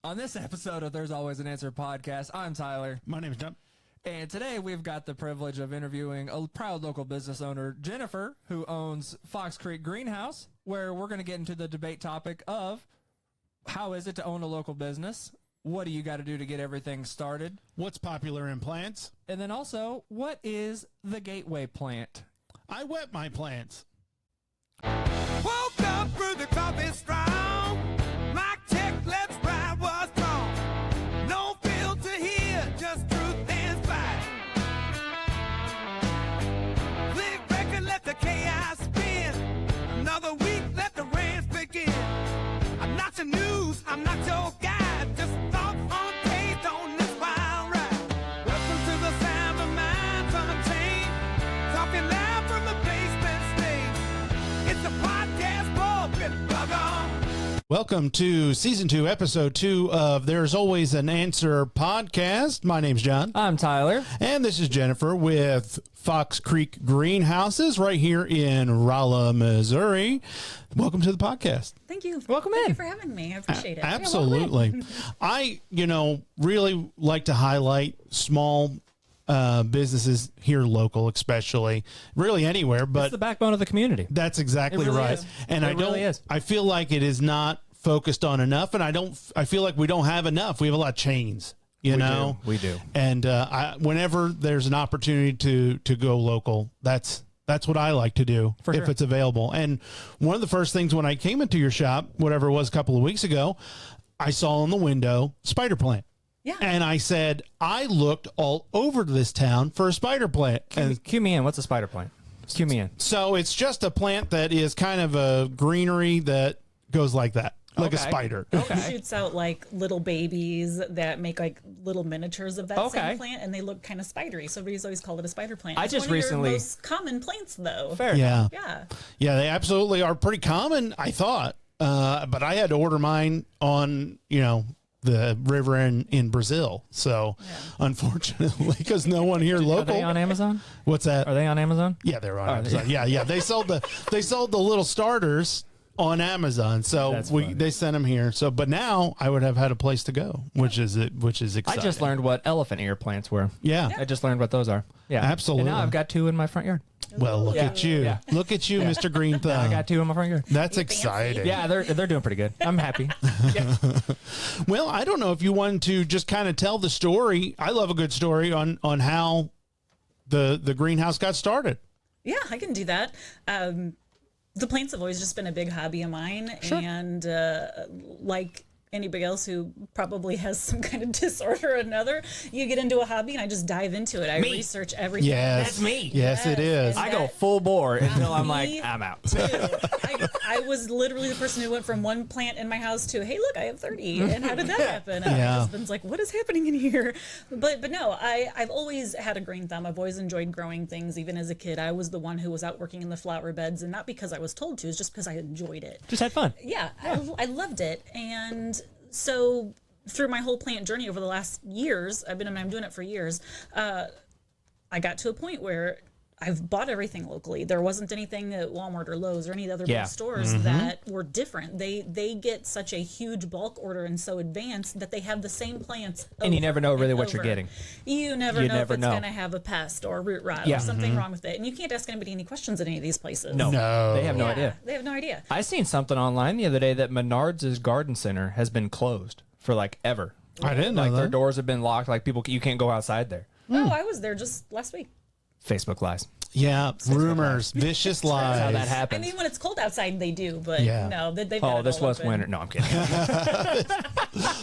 On this episode of There's Always an Answer podcast, I'm Tyler. My name is John. And today we've got the privilege of interviewing a proud local business owner, Jennifer, who owns FoxCreek Greenhouse, where we're going to get into the debate topic of how is it to own a local business? What do you got to do to get everything started? What's popular in plants? And then also, what is the gateway plant? I wet my plants. Woke up through the coffee strong. My check, let's ride what's wrong. No filter here, just truth and fight. Live record, let the chaos spin. Another week, let the rains begin. I'm not your news, I'm not your guide. Just thoughts on taste on this wild ride. Welcome to the sound of minds unchained. Talking loud from the basement stage. It's a podcast for Bug On. Welcome to Season 2, Episode 2 of There's Always an Answer podcast. My name's John. I'm Tyler. And this is Jennifer with FoxCreek Greenhouses right here in Rolla, Missouri. Welcome to the podcast. Thank you. Welcome Thank in. you for having me. I appreciate it. Absolutely. I, really like to highlight small businesses here local, especially really anywhere, but It's the backbone of the community. that's exactly It really right. is. And It really is. I feel like it is not focused on enough, and I feel like we don't have enough. We have a lot of chains, you know. We do. And whenever there's an opportunity to go local, that's what I like to do For if sure. it's available. And one of the first things when I came into your shop, whatever it was a couple of weeks ago, I saw on the window spider plant. Yeah. And I said, I looked all over this town for a spider plant. And Cue me in. What's a spider plant? Cue me in. so it's just a plant that is kind of a greenery that goes like that, like a Okay. spider. It shoots out like little babies that make like little miniatures of that Okay. same plant, and they look kind of spidery. So everybody's always called it a spider plant. I It's just one of recently- your most common plants, though. Fair. Yeah. Yeah. Yeah, they absolutely are pretty common, I thought. But I had to order mine on, the river in Brazil. So unfortunately, because no one here Are local. they on Amazon? What's that? Are they on Amazon? Yeah, they're on Oh, Amazon. Yeah. They sold the little starters on Amazon. So That's funny. they sent them here. So, but now I would have had a place to go, which is I exciting. just learned what elephant ear plants were. Yeah. I just learned what those are. Yeah, Absolutely. And now I've got two in my front yard. Well, look Yeah. at you. Yeah. Look at you, Mr. Green Thumb. I got two in my front yard. That's You fancy. exciting. Yeah, they're doing pretty good. I'm happy. Well, I don't know if you wanted to just kind of tell the story. I love a good story on how the greenhouse got started. Yeah, I can do that. The plants have always just been a big hobby of mine. And like anybody else who probably has some kind of disorder or another, you get into a hobby and I just dive into it. I research everything. Yes. That's me. Yes, it is. And I go full bore until I'm like, Me I'm out. too. I was literally the person who went from one plant in my house to, hey, look, I have 30. And how did that happen? And Yeah. my husband's like, what is happening in here? But no, I've always had a green thumb. I've always enjoyed growing things. Even as a kid, I was the one who was out working in the flower beds, and not because I was told to, it's just because I enjoyed it. Just had fun. Yeah, I loved it. And so through my whole plant journey over the last years, I'm doing it for years, I got to a point where I've bought everything locally. There wasn't anything at Walmart or Lowe's or any other Yeah. big stores that were different. They get such a huge bulk order and so advanced that they have the same plants. And you over never know really and what you're over. getting. You never You know never if it's know. going to have a pest or a root rot Yeah. or something wrong with it. And you can't ask anybody any questions at any of these places. No, they have no Yeah, idea. They have no idea. I seen something online the other day that Menards' garden center has been closed for like ever. I didn't know Like their that. doors have been locked. Like you can't go outside there. Oh, I was there just last week. Facebook lies. Yeah, rumors, vicious lies. How that I happens. mean, when it's cold outside, they do, but Yeah. no, they've got Oh, it this all was open. winter. No, I'm kidding.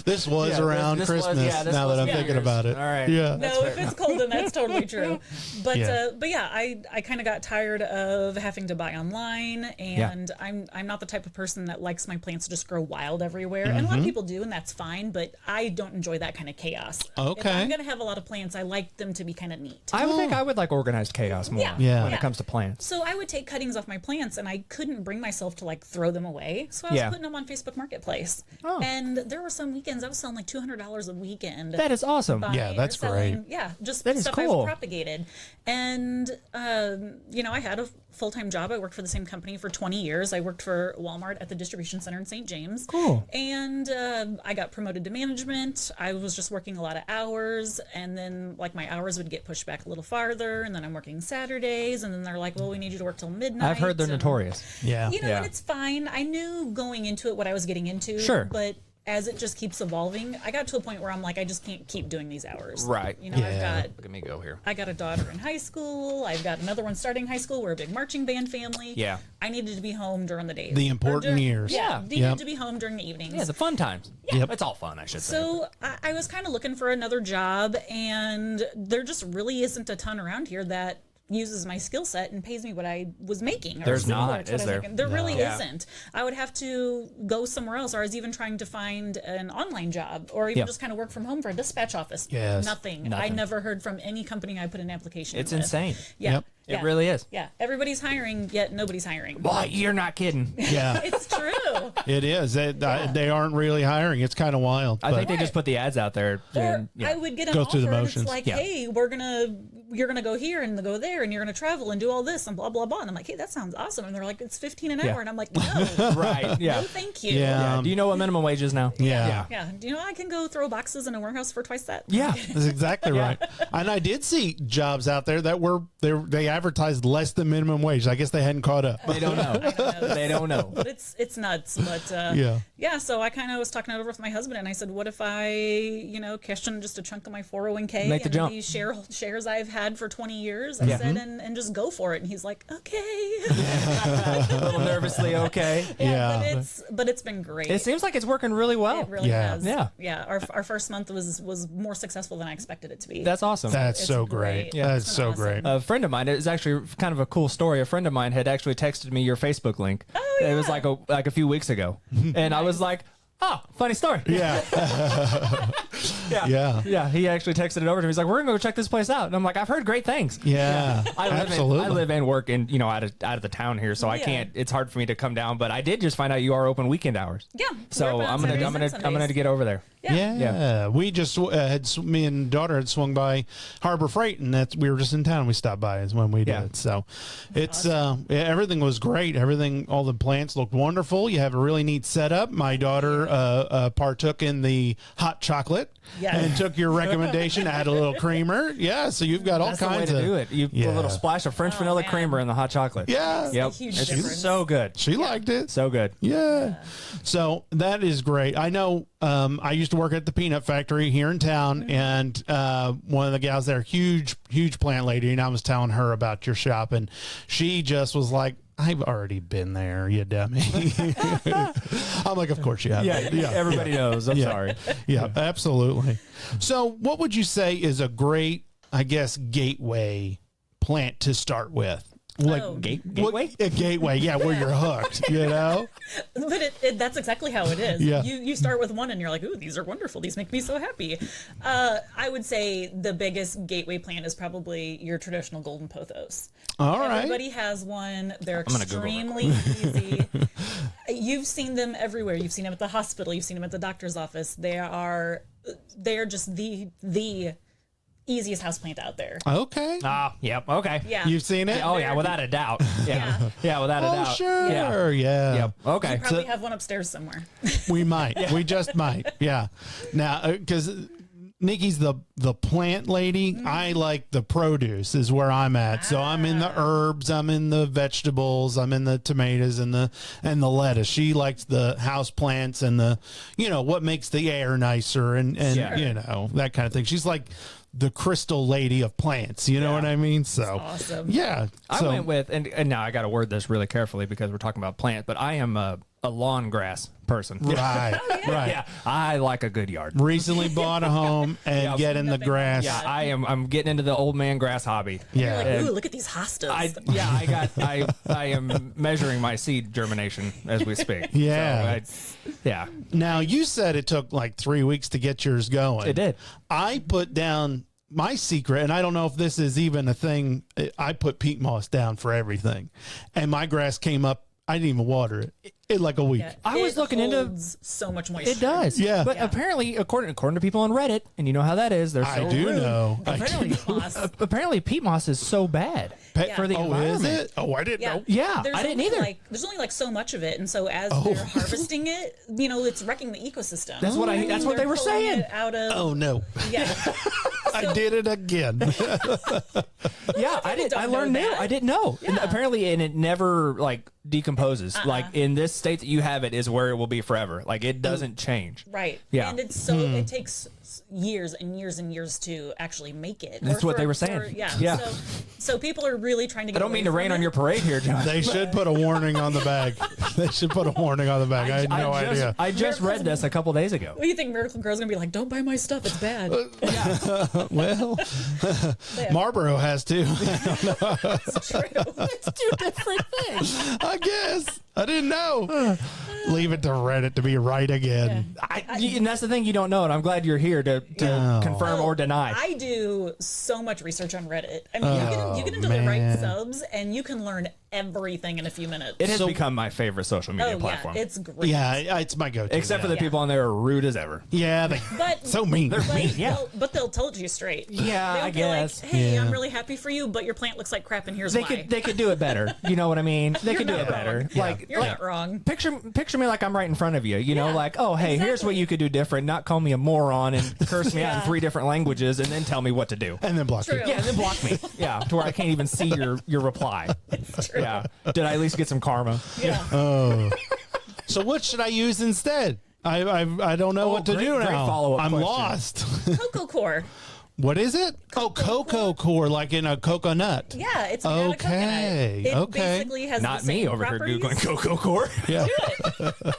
This was Yeah, around this was- Christmas. yeah, this now was that I'm New thinking Year's. about it. All right. Yeah. No, if it's cold, then that's totally true. But Yeah. yeah, I kind of got tired of having to buy online, and I'm not the type of person that likes my plants to just grow wild everywhere. And a lot of people do, and that's fine. But I don't enjoy that kind of chaos. If Okay. I'm gonna have a lot of plants, I like them to be kind of neat. I would think I would like organized chaos more Yeah. when Yeah. it comes to plants. So I would take cuttings off my plants, and I couldn't bring myself to like throw them away. So I was Yeah. putting them on Facebook Marketplace. Oh. And there were some weekends weekends, I was selling like $200 a weekend. That is awesome. Yeah, that's great. Yeah, just That is stuff cool. I've propagated. And, you know, I had a full-time job. I worked for the same company for 20 years. I worked for Walmart at the distribution center in St. James. Cool. And I got promoted to management. I was just working a lot of hours. And then, like, my hours would get pushed back a little farther. And then I'm working Saturdays. And then they're like, well, we need you to work till midnight. I've heard they're and, notorious. Yeah. You know, Yeah. and it's fine. I knew going into it what I was getting into. Sure. But as it just keeps evolving, I got to a point where I'm like, I just can't keep doing these hours. Right. You know, Yeah. Look at me go here. I got a daughter in high school. I've got another one starting high school. We're a big marching band family. Yeah. I needed to be home during the days. The Or important during- years. Yeah. Yeah. Needed Yep. to be home during the evenings. Yeah, the fun times. Yep. It's all fun, I should say. So I was kind of looking for another job, and there just really isn't a ton around here that uses my skill set and pays me what I was making. Or There's similar not, to what is I was there? making. There really Yeah. isn't. I would have to go somewhere else, or I was even trying to find an online job, or even Yeah. just kind of work from home for a dispatch office. Yes. Nothing. I never heard from any company I put an application It's with. insane. Yeah. Yep. Yeah. It really is. Yeah. Everybody's hiring, yet nobody's hiring. Why, you're not kidding. Yeah, It's true. it is. They aren't really hiring. It's kind of wild. I think but- they just put the ads out there. Or And, yeah. I would get an Go offer through the and motions. it's like, Yeah. hey, you're gonna go here and go there and you're gonna travel and do all this and blah blah blah. And I'm like, hey, that sounds awesome. And they're like, it's 15 an hour. Yeah. And I'm like, no, Right. Yeah. no, thank you. Yeah. Yeah. Do you know what minimum wage is now? Yeah. Yeah. Do you know I can go throw boxes in a warehouse for twice that? Yeah. That's exactly right. And I did see jobs out there that were they advertised less than minimum wage. I guess they hadn't caught up. They don't know. They don't know. But it's nuts. But Yeah. So I kind of was talking it over with my husband, and I said, what if I, cash in just a chunk of my 401k Make the and jump. these shares I've had for 20 years? I Yeah. said, and just go for it. And he's like, okay. A little nervously, okay. Yeah. But it's been great. It seems like it's working really well. It really Yeah. has. Yeah. Yeah. Our first month was more successful than I expected it to be. That's awesome. That's It's so great. great. Yeah. That's It's so been awesome. great. A friend of mine, it's actually kind of a cool story. A friend of mine had actually texted me your Facebook link. Oh, It was yeah. like a few weeks ago. And I was like, oh, funny story. Yeah. Yeah. Yeah, he actually texted it over to me. He's like, we're going to go check this place out. And I'm like, I've heard great things. Yeah. Absolutely. I live and work in, out of the town here, so I Yeah. can't, it's hard for me to come down, but I did just find out you are open weekend hours. Yeah. So we're open I'm on going Saturdays and to Sundays. get over there. Yeah. We just me and daughter had swung by Harbor Freight, and we were just in town. We stopped by is when we Yeah. did. So it's everything was great. All the plants looked wonderful. You have a really neat setup. My daughter partook in the hot chocolate Yes. and took your recommendation. Add a little creamer. Yeah. So you've got all That's the way kinds to of do it. You put a little splash of French vanilla man. creamer in the hot chocolate. Yeah. Yep. huge It's difference. so good. She liked it. So good. Yeah. So that is great. I know I used to work at the peanut factory here in town, and one of the gals there, huge plant lady, and I was telling her about your shop, and she just was like, I've already been there, you dummy. I'm like, of course you have. Yeah, everybody knows. I'm sorry. Yeah, absolutely. So what would you say is a great, I guess, gateway plant to start with? Like Oh. Gateway? A gateway, yeah, where you're hooked, you know? But that's exactly how it is. Yeah. You start with one and you're like, ooh, these are wonderful. These make me so happy. I would say the biggest gateway plant is probably your traditional golden pothos. All right. Everybody has one. They're gonna Google extremely easy. You've seen them everywhere. You've seen them at the hospital. You've seen them at the doctor's office. They are just the easiest houseplant out there. Okay. Ah, yep. Okay. Yeah. You've seen it? Oh, yeah, without a doubt. Yeah. Yeah, without a Oh, doubt. sure. Yeah. Yep. Okay. Probably have one upstairs somewhere. We might. We just might. Yeah. Now, because Nikki's the plant lady. I like the produce is where I'm at. So I'm in the herbs, I'm in the vegetables, I'm in the tomatoes and the lettuce. She likes the house plants and the, what makes the air nicer and Yeah. that kind of thing. She's like the crystal lady of plants. You know what I mean? So awesome. yeah. I So, went with, and now I got to word this really carefully because we're talking about plants, but I am a lawn grass person. right. Right. Yeah, I like a good yard. Recently bought a home and Yeah. get in the Nothing grass. Yeah, I'm getting into the old man grass hobby. Yeah. You're like, ooh, look at these hostas. I am measuring my seed germination as we speak. Yeah. So yeah. Now, you said it took like 3 weeks to get yours going. It did. I put down my secret, and I don't know if this is even a thing. I put peat moss down for everything, and my grass came up. I didn't even water it. in like a week. Yeah. I was looking into- holds so much moisture. It does. Yeah. But apparently, according to people on Reddit, and you know how that is, they're so I do rude. know. I do Apparently, Moss. apparently, peat moss is so bad for the Oh, environment. is it? Oh, I didn't know. Yeah, There's I didn't only, either. Like, there's only like so much of it, and so as they're harvesting it, it's wrecking the ecosystem. That's what that's what they They're were pulling saying. it out of Oh, no. yeah. I did it again. Yeah, I did. don't I learned know new. that. I didn't know. And Yeah. apparently, and it never like decomposes. Like in this state that you have it is where it will be forever. Like it doesn't change. Right. Yeah. And it's so it takes years and years and years to actually make it. That's what they were saying. Yeah. So people are really trying to get I don't mean to away rain from on it. your parade here, John. They should put a warning on the bag. They should put a warning on the bag. I had no idea. I just read this a couple days ago. What do you think Miracle Girl's gonna be like? Don't buy my stuff; it's bad. Well, Marlboro has to. It's true. It's two different things. I guess. I didn't know. Leave it to Reddit to be right again. And that's the thing, you don't know it. I'm glad you're here to confirm or deny. I do so much research on Reddit. I mean, you get into the right man. subs, and you can learn everything in a few minutes. It has So- become my favorite social media platform. yeah, it's great. Yeah, it's my go-to. Except for the yeah. people on there are rude as ever. Yeah, they But so mean. but they'll tell it to you straight. Yeah, They'll I be like, guess. hey, Yeah. I'm really happy for you, but your plant looks like crap, and here's They why. could do it better. You know what I mean? They could do not it better. wrong. Like You're not wrong. picture me like I'm right in front of you. You know, Yeah, like, oh hey, here's what exactly. you could do different. Not call me a moron and curse me out in Yeah. 3 different languages and then tell me what to do. And then block True. it. Yeah, and then block me. Yeah, to where I can't even see your reply. True. Yeah. Did I at least get some karma? Yeah. So what should I use instead? I don't know what to great- do great now. follow-up I'm question. lost. Cocoa core. What is it? Cocoa core, like in a coconut. Yeah, it's made out of coconut. Okay, It okay. basically has Not the me same over properties. here googling cocoa core. Yeah.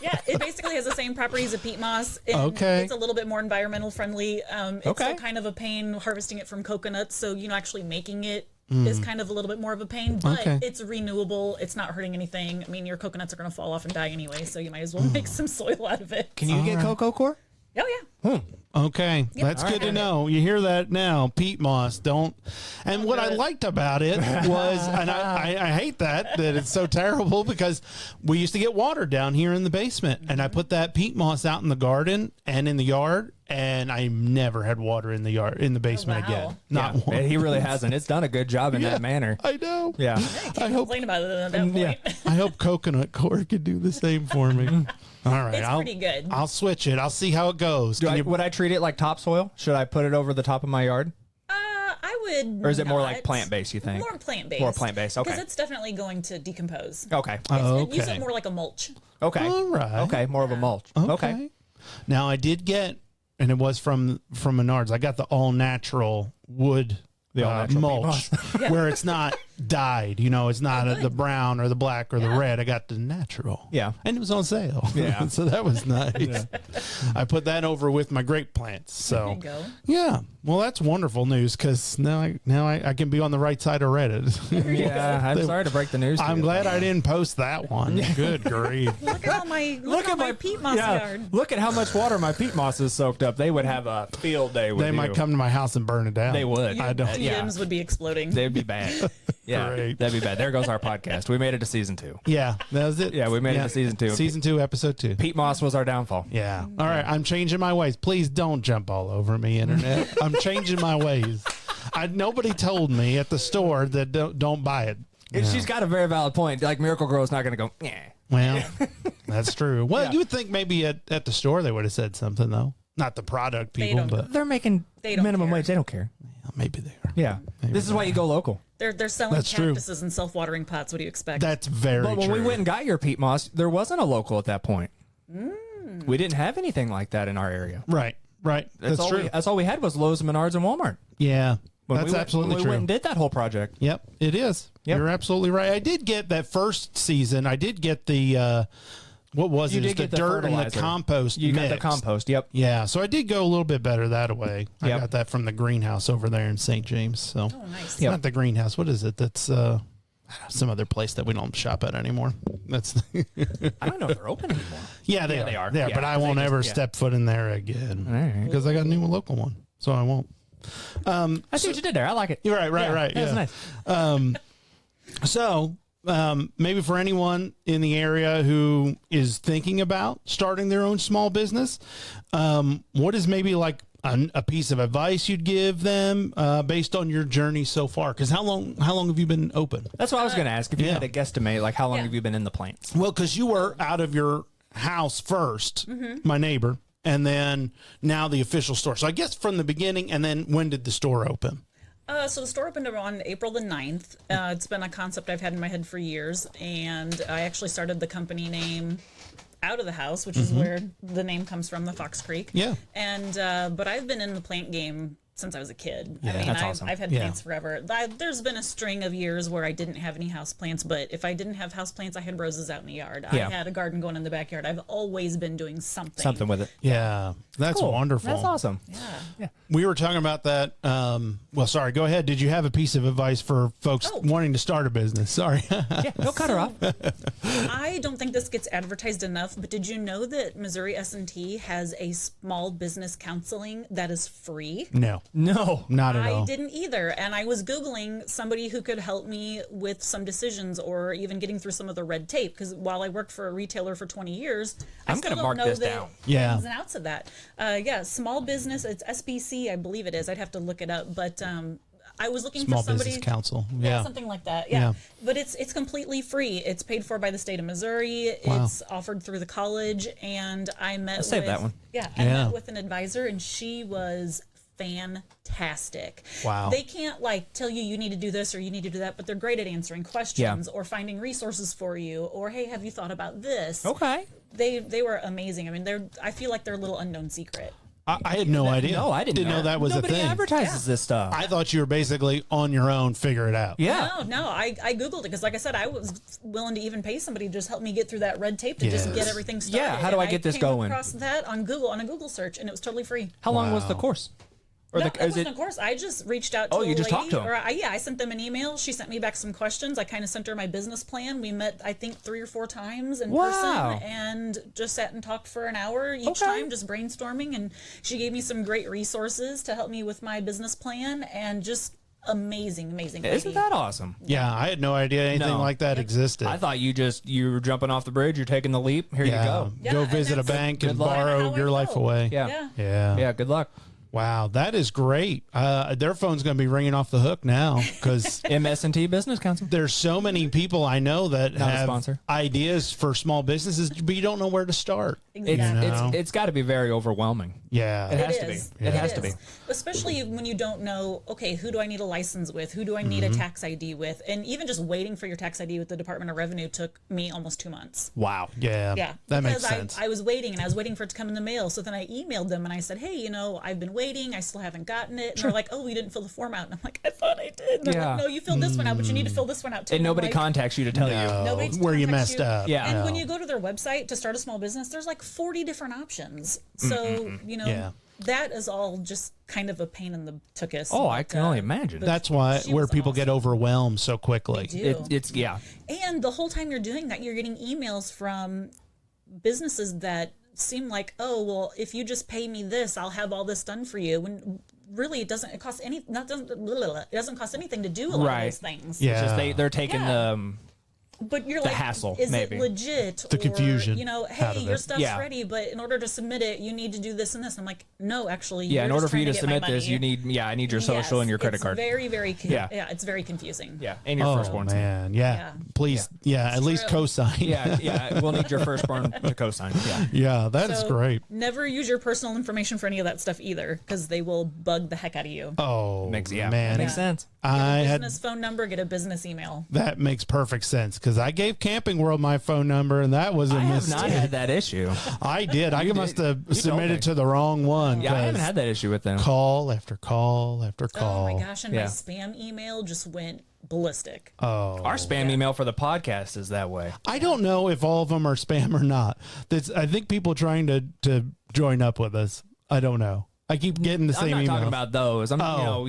Yeah, it basically has the same properties of peat moss. And Okay. It's a little bit more environmental friendly. It's Okay. still kind of a pain harvesting it from coconuts, so actually making it is kind of a little bit more of a pain, but Okay. it's renewable. It's not hurting anything. I mean, your coconuts are going to fall off and die anyway, so you might as well make some soil out of it. Can you get cocoa core? Oh yeah. Okay, that's good to know. You hear that now, peat moss. Don't. And what I liked about it was, and I hate that it's so terrible because we used to get water down here in the basement, and I put that peat moss out in the garden and in the yard, and I never had water in the basement wow. again. Not one. He really hasn't. It's done a good job in that manner. I know. Yeah. I hope. Complain about it at that point. Yeah. I hope coconut core could do the same for me. All right, It's I'll, pretty good. I'll switch it. I'll see how it goes. Can you- Would I treat it like topsoil? Should I put it over the top of my yard? I would. Or is it more like not. plant-based, you think? More plant-based. More plant-based, okay. Because it's definitely going to decompose. Okay. Use okay. it more like a mulch. Okay. All right. Okay. More of a mulch. Okay. Now I did get, and it was from Menards. I got the all natural wood The all-natural mulch, where it's not dyed. It's not the brown or the black or the red. I got the natural. Yeah. And it was on sale. Yeah. So that was nice. I put that over with my grape plants. So There you go. yeah. Well, that's wonderful news because now I can be on the right side of Reddit. Yeah. I'm sorry to break the news. to I'm you. glad I didn't post that one. Good grief. Look at all my look at my peat moss yard. Look at how much water my peat moss is soaked up. They would have a field day with They might come to my house and burn it down. They would. I don't. Yeah. DMs would be exploding. They'd be bad. Yeah. Great. That'd be bad. There goes our podcast. We made it to season 2. Yeah, that was it. Yeah, we made it to season 2. Season 2, episode 2. Peat moss was our downfall. Yeah. All right. I'm changing my ways. Please don't jump all over me, internet. I'm changing my ways. Nobody told me at the store that don't buy it. And she's got a very valid point. Like Miracle Grow is not going to go, yeah. Well, that's true. Well, Yeah. you would think maybe at the store they would have said something though. Not the product people, don't. but They're making They don't minimum care. wage. They don't care. maybe they are. Yeah. This is why you go local. They're selling That's true. cactuses and self-watering pots. What do you expect? That's very But when true. we went and got your peat moss, there wasn't a local at that point. We didn't have anything like that in our area. right. That's all true. That's all we had was Lowe's, Menards, and Walmart. Yeah. When That's we absolutely when we true. went and did that whole project. Yep, it is. Yep. You're absolutely right. I did get that first season. I did get the what was You it? did It's the get the dirt and the fertilizer. compost. You got the mixed. compost. Yep. Yeah, so I did go a little bit better that way. I Yep. got that from the greenhouse over there in St. James. So oh, nice. it's not the greenhouse. What is it? That's some other place that we don't shop at anymore. That's I don't know if they're open anymore. yeah, they they are. are. Yeah, Yeah, but I they won't just- ever yeah. step foot in there again right. because I got a new local one, so I won't. I see what you did there. I like it. You're right. Yeah, Right. That was Yeah. nice. So maybe for anyone in the area who is thinking about starting their own small business, what is maybe like a piece of advice you'd give them based on your journey so far? Because how long have you been open? That's what I was going to ask. If you had to guesstimate, like how long have you been in the plants? Well, because you were out of your house first, my neighbor, and then now the official store. So I guess from the beginning, and then when did the store open? So the store opened on April the 9th. It's been a concept I've had in my head for years, and I actually started the company name out of the house, which is where the name comes from, the FoxCreek. Yeah. And but I've been in the plant game since I was a kid. Yeah, I mean, that's awesome. I've had plants forever. There's been a string of years where I didn't have any house plants, but if I didn't have house plants, I had roses out in the yard. Yeah. I had a garden going in the backyard. I've always been doing something. Something with it. Yeah, that's Cool. wonderful. That's awesome. Yeah. We were talking about that. Well, sorry, go ahead. Did you have a piece of advice for folks wanting to start a business? Sorry. Yeah, don't cut her off. I don't think this gets advertised enough, but did you know that Missouri S&T has a small business counseling that is free? No, No. not at I all. didn't either. And I was Googling somebody who could help me with some decisions or even getting through some of the red tape. Because while I worked for a retailer for 20 years, I I'm still gonna don't mark know this the down. Yeah. ins and outs of that. Yeah, small business, it's SBC, I believe it is. I'd have to look it up. But I was looking Small for somebody. Business Council. Yeah, Yeah. something like that. Yeah. Yeah. But it's completely free. It's paid for by the state of Missouri. Wow. It's offered through the college. And I met save with that one. Yeah, I Yeah. met with an advisor, and she was fantastic. Wow. They can't like tell you need to do this or you need to do that, but they're great at answering questions or finding resources for you, or hey, have you thought about this? Okay. They were amazing. I mean, I feel like they're a little unknown secret. I had no idea. No, I didn't know that was Nobody a thing. advertises this stuff. I thought you were basically on your own, figure it out. yeah. No, I Googled it because, like I said, I was willing to even pay somebody to just help me get through that red tape to just Yes. get everything started. Yeah, how do And I get this came going? across that on Google, on a Google search, and it was totally free. How long was the Wow. course? Or No, the, it is wasn't it? a course. I just reached out to Oh, a you just lady, talked to 'em. or I sent them an email. She sent me back some questions. I kind of sent her my business plan. We met, I think, 3 or 4 times in Wow. person and just sat and talked for an hour each Okay. time, just brainstorming. And she gave me some great resources to help me with my business plan, and just amazing Isn't lady. that awesome? Yeah, I had no idea anything No. like that existed. I thought you were jumping off the bridge. You're taking the leap. Here yeah. you go. Yeah, Go and visit a that's- bank Good and luck. borrow How I your life go. away. Yeah. Yeah. Yeah. Yeah. Good luck. Wow, that is great. Their phone's going to be ringing off the hook now because MS&T Business Council. there's so many people I know that Not a have sponsor. ideas for small businesses, but you don't know where to start. Exactly. It's got to be very overwhelming. Yeah. It has It to be. is. It has to be. Especially when you don't know, okay, who do I need a license with? Who do I need a tax ID with? And even just waiting for your tax ID with the Department of Revenue took me almost 2 months. Wow. Yeah. Yeah. That makes because sense. I was waiting, and I was waiting for it to come in the mail. So then I emailed them and I said, hey, I've been waiting. I still haven't gotten it. And they're like, oh, we didn't fill the form out. And I'm like, I thought I did. And they're Yeah. like, no, you filled this one out, but you need to fill this one out too. And nobody I'm like, contacts you to tell you. Nobody where you contacts messed you. up. Yeah. And when you go to their website to start a small business, there's like 40 different options. So, Yeah. that is all just kind of a pain in the tuchus. Oh, I But, can only imagine. but That's why she where was people get awesome. overwhelmed so quickly. do. It's yeah. And the whole time you're doing that, you're getting emails from businesses that seem like, oh, well, if you just pay me this, I'll have all this done for you. When really, it doesn't cost any. It doesn't cost anything to do a lot Right. of those things. Yeah. It's just they're taking Yeah. the But you're The like, hassle, is maybe. it legit? The confusion Or, out hey, of your it. stuff's Yeah. ready, but in order to submit it, you need to do this and this. And I'm like, no, actually, yeah. you're In order just for you trying to get my submit this, money. you need I need your social Yes, and your credit it's card. Very, very, Yeah. it's very confusing. Yeah, and your Oh firstborn. man, yeah. Yeah. Please, yeah, at least true. co-sign. Yeah. We'll need your firstborn to co-sign. Yeah. yeah, that is So great. Never use your personal information for any of that stuff either, because they will bug the heck out of you. Oh Makes man, makes sense. I had Business phone number, get a business email. that makes perfect sense because I gave Camping World my phone number and that was a I have mistake. not had that issue. I did. I must have You told submitted me. to the wrong one. Yeah, I haven't 'cause had that issue with them. call after call after call. Oh my gosh, and Yeah. my spam email just went ballistic. Oh. Our spam email for the podcast is that way. I don't know if all of them are spam or not. That's I think people trying to join up with us. I don't know. I keep getting the I'm same not email. talking about those. I'm, Oh.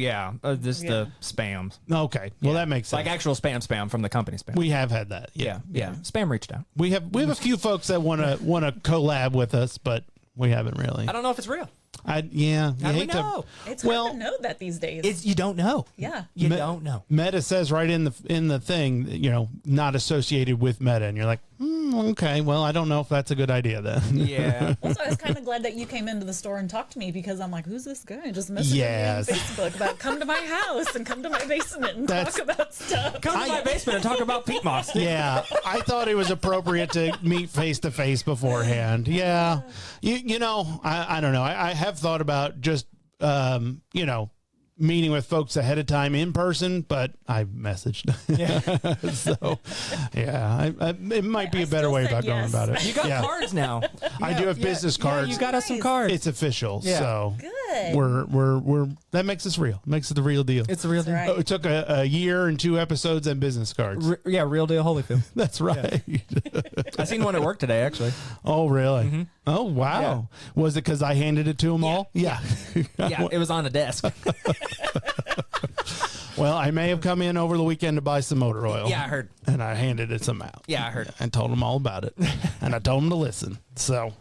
just the spams. Okay, well that makes sense. Like actual spam from the company spam. we have had that. yeah. Spam reached out. We have a few folks that want to collab with us, but we haven't really. I don't know if it's real. You How do we hate know? It's Well, hard to know that these days. You don't know. Yeah. You don't know. Meta says right in the thing, not associated with Meta, and you're like, okay, well, I don't know if that's a good idea then. Yeah. Well, so I was kind of glad that you came into the store and talked to me because I'm like, who's this guy? Just messaging Yes. me on Facebook about come to my house and come to my basement and That's- talk about stuff. Come to my basement and talk about peat moss. Yeah, I thought it was appropriate to meet face to face beforehand. Yeah, I don't know. I have thought about just meeting with folks ahead of time in person, but I messaged. So, yeah, it might be I a better still way said about going yes. about it. You got cards now. I do have business cards. Yeah, you got us some Nice. cards. It's official, Yeah. so Good. we're that makes us real. Makes it the real deal. It's the real deal. Right. It took a year and 2 episodes and business cards. Yeah, real deal Holyfield. That's right. I seen one at work today, actually. Oh, really? Oh, wow. Was it because I handed it to them all? Yeah. Yeah, it was on a desk. Well, I may have come in over the weekend to buy some motor oil. Yeah, I heard. And I handed it some out. Yeah, I heard. And told them all about it. And I told them to listen. So,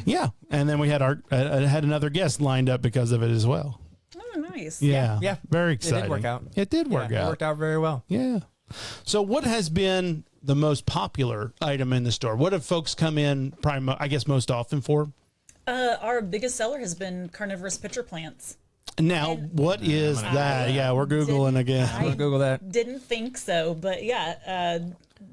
yeah. And then we had had another guest lined up because of it as well. Oh, nice. Yeah. Yeah. Very It did exciting. work out. It did work It out. worked out very well. Yeah. So what has been the most popular item in the store? What have folks come in, I guess, most often for? Our biggest seller has been carnivorous pitcher plants. Now, what is that? Yeah, we're Googling again. I'm going to Google that. Didn't think so, but yeah,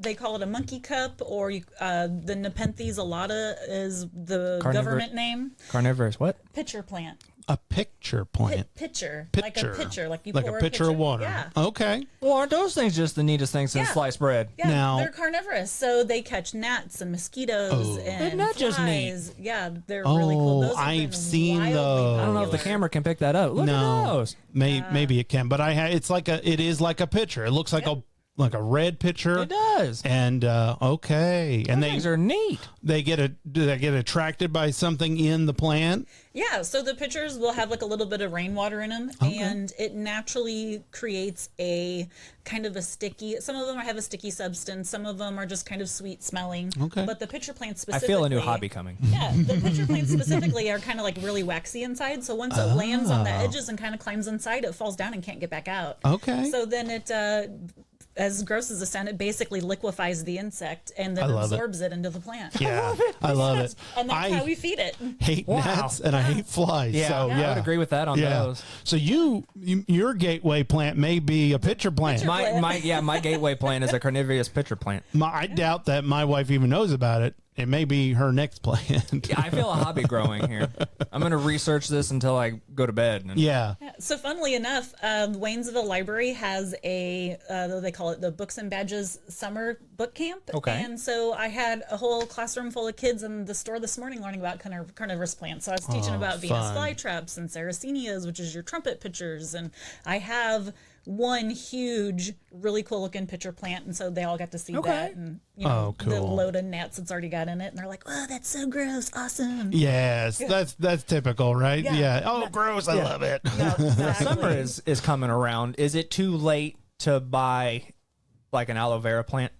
they call it a monkey cup, or the Nepenthes alata is the government name. Carnivorous, what? Pitcher plant. A picture plant. Pitcher. Like Pitcher. a pitcher. Like you Like pour a pitcher of water. Yeah. Okay. Well, aren't those things just the neatest things since Yeah. sliced bread? Yeah, Now- they're carnivorous, so they catch gnats and mosquitoes and Isn't that just neat? flies. Yeah, they're really cool. Those have I've been seen wildly those. I don't know if the popular. camera can pick that up. Look No. at those. Maybe it can, but it is like a pitcher. It looks like a red pitcher. It does. And okay, and Things are neat. do they get attracted by something in the plant? Yeah, so the pitchers will have like a little bit of rainwater in them, and it naturally creates a kind of a sticky. Some of them have a sticky substance. Some of them are just kind of sweet smelling. Okay. But the pitcher plants I specifically, feel a new hobby coming. Yeah, the pitcher plants specifically are kind of like really waxy inside. So once it lands on the edges and kind of climbs inside, it falls down and can't get back out. Okay. So then it. As gross as it sounds, it basically liquefies the insect and then love it. absorbs it into the plant. Yeah, I love it. And that's I how we feed it. hate Wow. gnats and I hate flies. Yeah, so, I would agree with that on Yeah. those. So your gateway plant may be a pitcher plant. My gateway plant is a carnivorous pitcher plant. I doubt that my wife even knows about it. It may be her next plant. Yeah, I feel a hobby growing here. I'm going to research this until I go to bed. And Yeah. So funnily enough, Waynesville Library has they call it the Books and Badges Summer Book Camp. Okay. And so I had a whole classroom full of kids in the store this morning learning about carnivorous plants. So I was teaching about Venus fun. flytraps and Sarracenias, which is your trumpet pitchers. And I have one huge, really cool looking pitcher plant. And so they all got to see that. And, the cool. load of gnats it's already got in it. And they're like, oh, that's so gross. Awesome. Yes, that's typical, right? Yeah. Yeah. Oh, gross! I love it. Now, summer is coming around. Is it too late to buy like an aloe vera plant?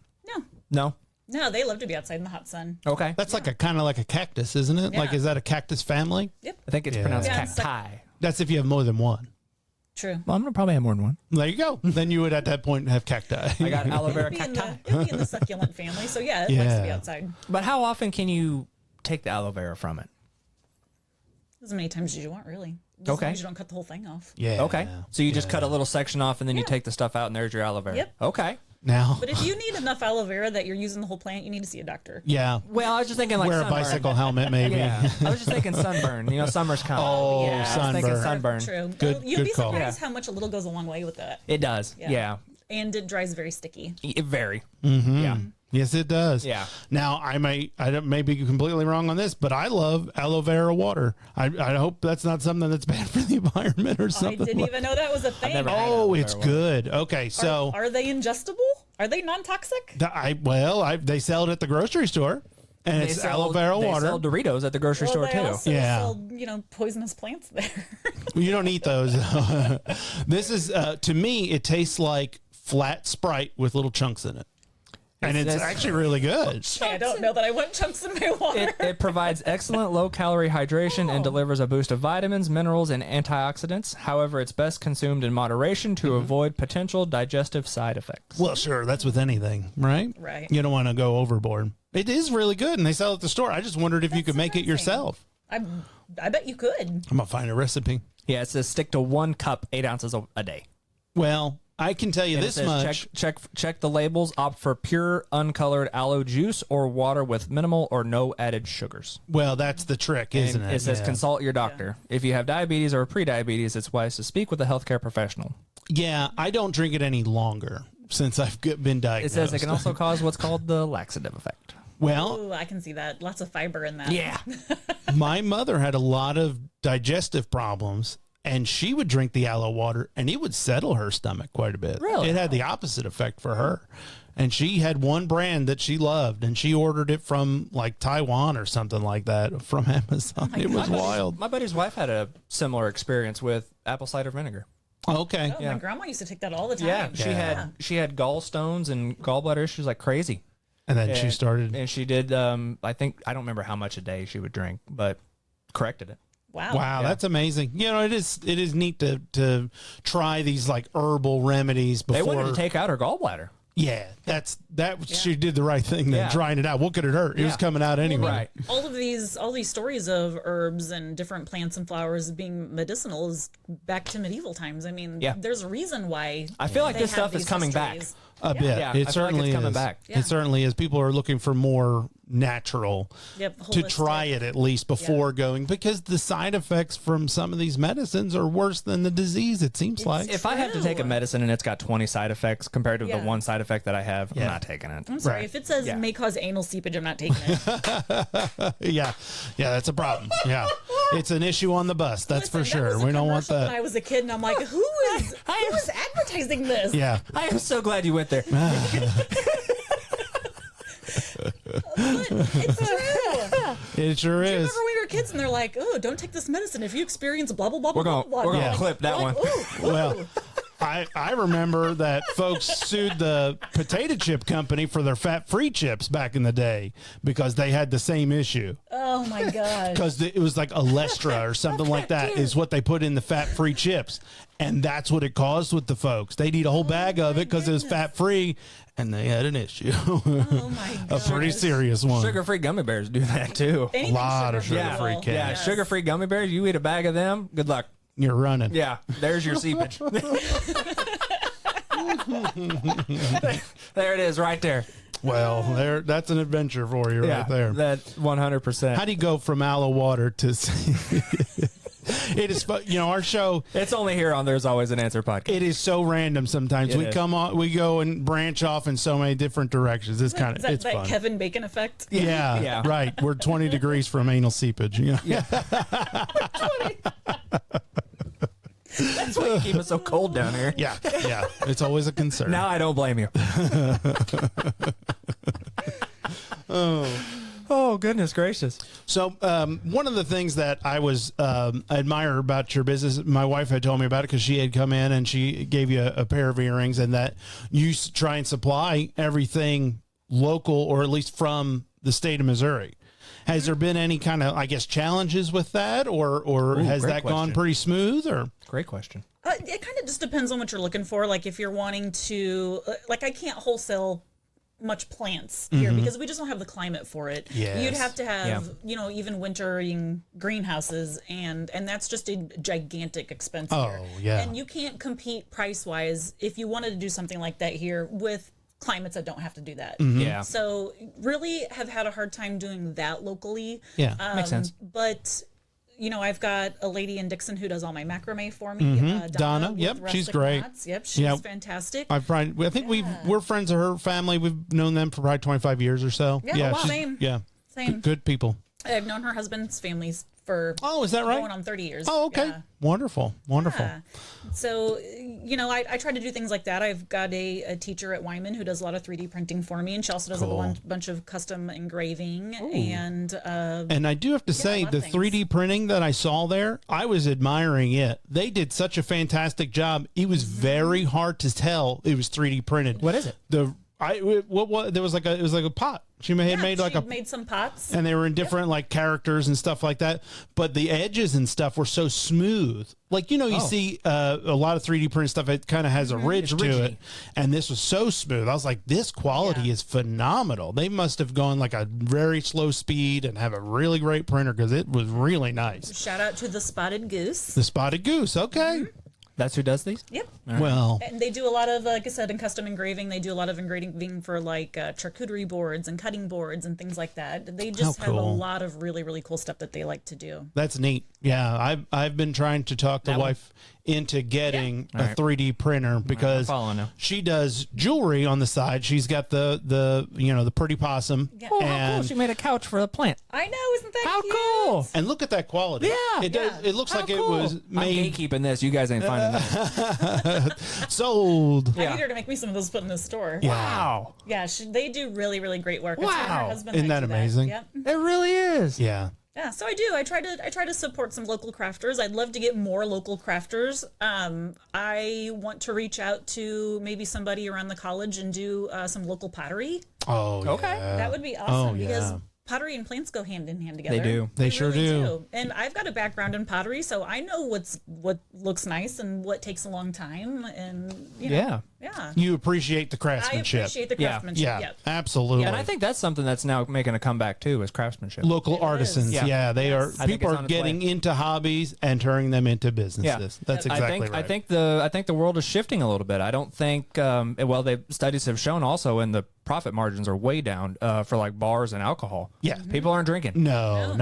No? No, they love to be outside in the hot sun. Okay. That's like a kind of like a cactus, isn't it? Yeah. Like, is that a cactus family? Yep. I think it's pronounced Yeah, it's like- cacti. That's if you have more than one. True. Well, I'm going to probably have more than one. There you go. Then you would at that point have cacti. I got aloe vera It'll cacti. be in the succulent family. So yeah, it likes to be Yeah. outside. But how often can you take the aloe vera from it? As many times as you want, really. As Okay. long as you don't cut the whole thing off. Yeah. Okay. So you just cut a little section off and then you Yeah. take the stuff out and there's your aloe vera. Yep. Okay. Now. But if you need enough aloe vera that you're using the whole plant, you need to see a doctor. Yeah. Well, I was just thinking like Wear a sunburn. bicycle helmet, maybe. Yeah. I was just thinking sunburn. You know, summer's coming. Oh, yeah, I was thinking sunburn. sunburn. True. Good- You'd good be call. surprised how much a little goes a long way with that. It does. Yeah. And it dries very sticky. It very. Yeah. Yes, it does. Yeah. Now, I may be completely wrong on this, but I love aloe vera water. I hope that's not something that's bad for the environment or I something. didn't even know that was a thing. never had Oh, aloe it's vera water. good. Okay, so Are they ingestible? Are they non-toxic? they sell it at the grocery store, and it's aloe vera They water. sell Doritos at the grocery Well, store they too. also Yeah. sell, poisonous plants there. You don't eat those. This is to me, it tastes like flat Sprite with little chunks in it. And it's actually really good. Hey, I don't know that I want chunks in my water. It provides excellent low-calorie hydration and delivers a boost of vitamins, minerals, and antioxidants. However, it's best consumed in moderation to avoid potential digestive side effects. Well, sure, that's with anything, right? Right. You don't want to go overboard. It is really good, and they sell it at the store. I just wondered if you could make it yourself. I bet you could. I'm going to find a recipe. Yeah, it says stick to 1 cup, 8 ounces a day. Well, I can tell you And it this says much. check the labels. Opt for pure, uncolored aloe juice or water with minimal or no added sugars. Well, that's the trick, isn't And it? it says consult your doctor. If you have diabetes or prediabetes, it's wise to speak with a healthcare professional. Yeah, I don't drink it any longer since I've been It diagnosed. says it can also cause what's called the laxative effect. Well, Ooh, I can see that. Lots of fiber in that. Yeah. my mother had a lot of digestive problems, and she would drink the aloe water, and it would settle her stomach quite a bit. Really? It had the opposite effect for her. And she had one brand that she loved, and she ordered it from like Taiwan or something like that from Amazon. It was wild. My buddy's wife had a similar experience with apple cider vinegar. Okay. Oh, my grandma used to take that all the time. Yeah, she had gallstones and gallbladder issues like crazy. And then she started. And she did, I don't remember how much a day she would drink, but corrected it. Wow. Wow, that's amazing. You know, it is neat to try these like herbal remedies before. They wanted to take out her gallbladder. Yeah, she did the right thing then, Yeah. drying it out. What could it hurt? It was coming out anyway. Right. All these stories of herbs and different plants and flowers being medicinal is back to medieval times. I mean, Yeah. there's a reason why I feel like they this have stuff is these coming back. histories. A bit. Yeah, I feel It like certainly it's coming is. back. Yeah. It certainly is. People are looking for more natural Yep, to holistic. try it at least before going, because the side effects from some of these medicines are worse than the disease, it seems like. If I have to take a True. medicine and it's got 20 side effects compared to the Yeah. one side effect that I have, I'm not taking it. I'm sorry, Right. if it says Yeah. may cause anal seepage, I'm not taking it. Yeah, that's a problem. Yeah, it's an issue on the bus. That's for Listen, sure. That was a We don't want commercial When I that. was a kid, and I'm like, who is advertising this? Yeah. I am so glad you went there. It's true. It sure Do you is. remember when we were kids and they're like, oh, don't take this medicine if you experience blah, blah, blah, We're blah, gonna blah, we're blah. gonna Yeah. clip that one. Well, I remember that folks sued the potato chip company for their fat-free chips back in the day because they had the same issue. Oh my gosh. Because it was like Alestra or something like that is what they put in the fat-free chips. And that's what it caused with the folks. They'd eat a whole bag of it because it was fat-free, and they had an issue. Oh my A gosh. pretty serious one. Sugar-free gummy bears do that too. Anything lot of sugar-free sugar-free will- cake. Yeah, Yes. sugar-free gummy bears. You eat a bag of them. Good luck. You're running. Yeah, there's your seepage. There it is, right there. Well, that's an adventure for you right there. That 100%. How do you go from aloe water to... It is, our show... It's only here on There's Always an Answer podcast. It is so random sometimes. It We is. come on, we go and branch off in so many different directions. It's kind Is of, that it's that fun. Kevin Bacon effect? Yeah, Yeah. right. We're 20 degrees from anal seepage. Yeah. That's why you keep it so cold down here. Yeah. It's always a concern. Now I don't blame you. Oh, goodness gracious. So one of the things that I was admire about your business, my wife had told me about it because she had come in and she gave you a pair of earrings, and that you try and supply everything local, or at least from the state of Missouri. Has there been any kind of, I guess, challenges with that, or has great that gone question. pretty smooth? Or Great question. It kind of just depends on what you're looking for. Like if you're wanting to, like I can't wholesale much plants here because we just don't have the climate for it. Yes. You'd have to have, even wintering greenhouses, and that's just a gigantic expense here. Oh, yeah. And you can't compete price-wise if you wanted to do something like that here with climates that don't have to do that. Yeah. So really have had a hard time doing that locally. Yeah, makes sense. But I've got a lady in Dixon who does all my macrame for me. Donna, with yep, she's Rustic great. Knots. Yep, she's Yep. fantastic. I think we're friends of her family. We've known them for probably 25 years or so. Yeah, she's- same. Yeah, Same. good people. I've known her husband's families for Oh, is that right? going on 30 years. Oh, okay. Yeah. Wonderful. Yeah. So, I try to do things like that. I've got a teacher at Wyman who does a lot of 3D printing for me, and she also does Cool. a bunch of custom engraving. And And I do have to say, lot the of things. 3D printing that I saw there, I was admiring it. They did such a fantastic job. It was very hard to tell it was 3D printed. What is it? What there was like it was like a pot. She had made like made some pots, and they were in different like characters and stuff like that. But the edges and stuff were so smooth. Like, you see a lot of 3D printed stuff. It kind of has a ridge to it, and this was so smooth. I was like, this quality is phenomenal. They must have gone like a very slow speed and have a really great printer because it was really nice. Shout out to the Spotted Goose. The Spotted Goose. Okay. That's who does these? Yep. Right. Well, and they do a lot of, like I said, in custom engraving. They do a lot of engraving for like charcuterie boards and cutting boards and things like that. They just have a lot of really, really cool stuff that they like to do. That's neat. Yeah, I've been trying to talk the wife into getting a 3D printer because she does jewelry on the side. She's got the pretty possum. Yeah. Oh, how cool! She made a couch for the plant. I know, isn't that How cute? cool! And look at that quality. Yeah, it does. It looks like it was made. I'm gatekeeping this. You guys ain't finding that. Sold. I need her to make me some of those to put in the store. Wow. Yeah, they do really, really great work. Wow. It's her husband Isn't that do amazing? Yep. It really is. Yeah. Yeah, so I do. I try to support some local crafters. I'd love to get more local crafters. I want to reach out to maybe somebody around the college and do some local pottery. Oh, Okay. yeah. That would be awesome yeah. because pottery and plants go hand in hand together. They do. They sure really do. And I've got a background in pottery, so I know what looks nice and what takes a long time. And yeah. You appreciate the I craftsmanship. appreciate the Yeah. craftsmanship. Yeah, Yep. absolutely. And I think that's something that's now making a comeback too, is craftsmanship. Local artisans, is. yeah, they are. I think People it's are on its getting way. into hobbies and turning them into businesses. That's exactly right. I think the world is shifting a little bit. I don't think studies have shown also, and the profit margins are way down for like bars and alcohol. Yeah. People aren't drinking. No.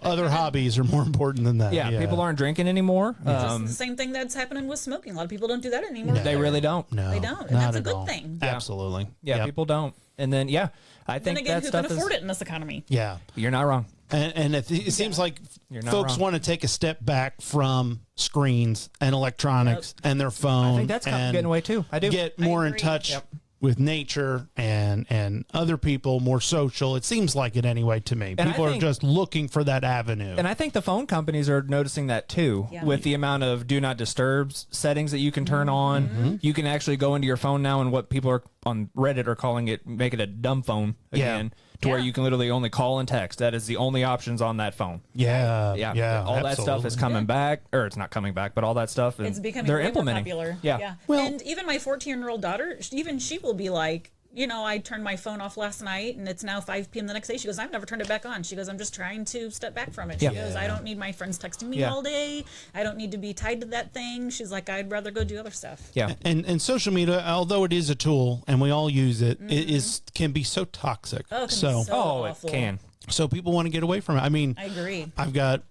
Other hobbies are more important than that. Yeah, people aren't drinking anymore. Just the same thing that's happening with smoking. A lot of people don't do that anymore. They really don't. No, They don't. And not that's a at good all. thing. Absolutely. Yeah, Yep. people don't. And then I think Then again, that who stuff can afford it in this economy? Yeah. You're not wrong. And it seems like You're not folks wrong. want to take a step back from screens and electronics and their phone. I think that's getting away too. I do. Get more in agree. touch Yep. with nature and other people, more social. It seems like it anyway to me. And People I are think- just looking for that avenue. And I think the phone companies are noticing that too, Yeah. with the amount of do not disturb settings that you can turn on. You can actually go into your phone now, and what people are on Reddit are calling it, make it a dumb phone again, to where Yeah. you can literally only call and text. That is the only options on that phone. yeah. All that stuff is absolutely. coming back, or it's not coming back, but all that stuff, and It's becoming they're way more implementing. popular. Yeah. Well- and even my 14-year-old daughter, even she will be like, I turned my phone off last night and it's now 5 p.m. the next day. She goes, I've never turned it back on. She goes, I'm just trying to step back from it. She goes, I don't need my friends texting me Yeah. all day. I don't need to be tied to that thing. She's like, I'd rather go do other stuff. Yeah. And social media, although it is a tool and we all use it, it can be so toxic. Oh, it can be so so awful. It can. so people want to get away from it. I mean, I agree. I've got,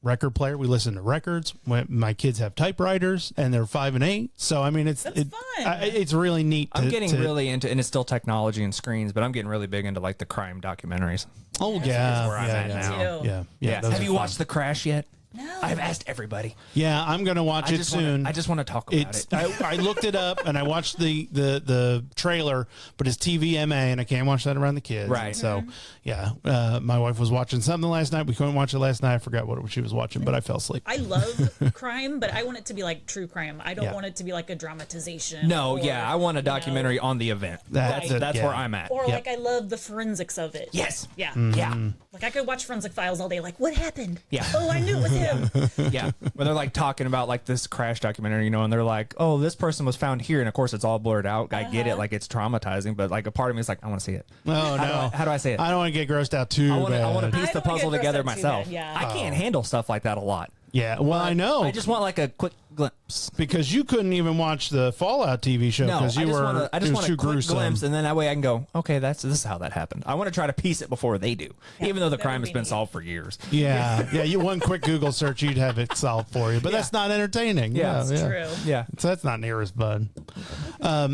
record player. We listen to records. My kids have typewriters and they're 5 and 8. So, I mean, it's fun. It's really neat. I'm getting really into, and it's still technology and screens, but I'm getting really big into like the crime documentaries. Oh, yeah. where I'm at now. Yeah. those Have are you fun. watched The Crash yet? No. I've asked everybody. Yeah, I'm going to watch it soon. I just want to talk about It's. it. I looked it up and I watched the trailer, but it's TVMA and I can't watch that around the kids. Right. So, yeah, my wife was watching something last night. We couldn't watch it last night. I forgot what she was watching, but I fell asleep. I love crime, but I want it to be like true crime. I don't Yeah. want it to be like a dramatization. No, or, yeah, I want a documentary on the event. That's it, That's yeah. where I'm at. Or Yep. like I love the forensics of it. Yes. Yeah. Yeah. Like I could watch Forensic Files all day. Like, what happened? Yeah. Oh, I knew it was him. Yeah. Where they're like talking about like this crash documentary, and they're like, oh, this person was found here. And of course, it's all blurred out. I get it. Like, it's traumatizing, but like a part of me is like, I want to see it. Oh, no. How do I say it? I don't want to get grossed out too I want to bad. piece the I don't wanna puzzle get grossed together out too myself. bad, yeah. I can't handle stuff like that a lot. Yeah, well, I know. I just want like a quick glimpse. because you couldn't even watch the Fallout TV show No, I because just you were want it was a too quick gruesome. glimpse, and then that way I can go, okay, this is how that happened. I want to try to piece it before they do, even though the that crime would has be been neat. solved for years. Yeah, you one quick Google search, you'd have it solved for you. But that's not entertaining. Yeah, Yeah, it's True. Yeah. So that's not near as fun.